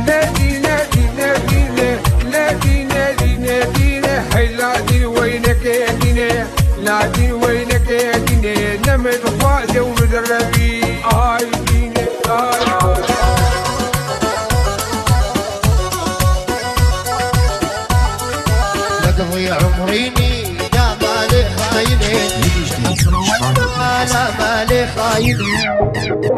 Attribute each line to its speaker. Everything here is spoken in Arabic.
Speaker 1: نادي نادي نادي نادي نادي نادي حيلادي وينك يا دينا نادي وينك يا دينا نمد فاجة ومدربي هاي دينا هاي
Speaker 2: لقضي عمريني يا مالي خاينين لا مالي خاينين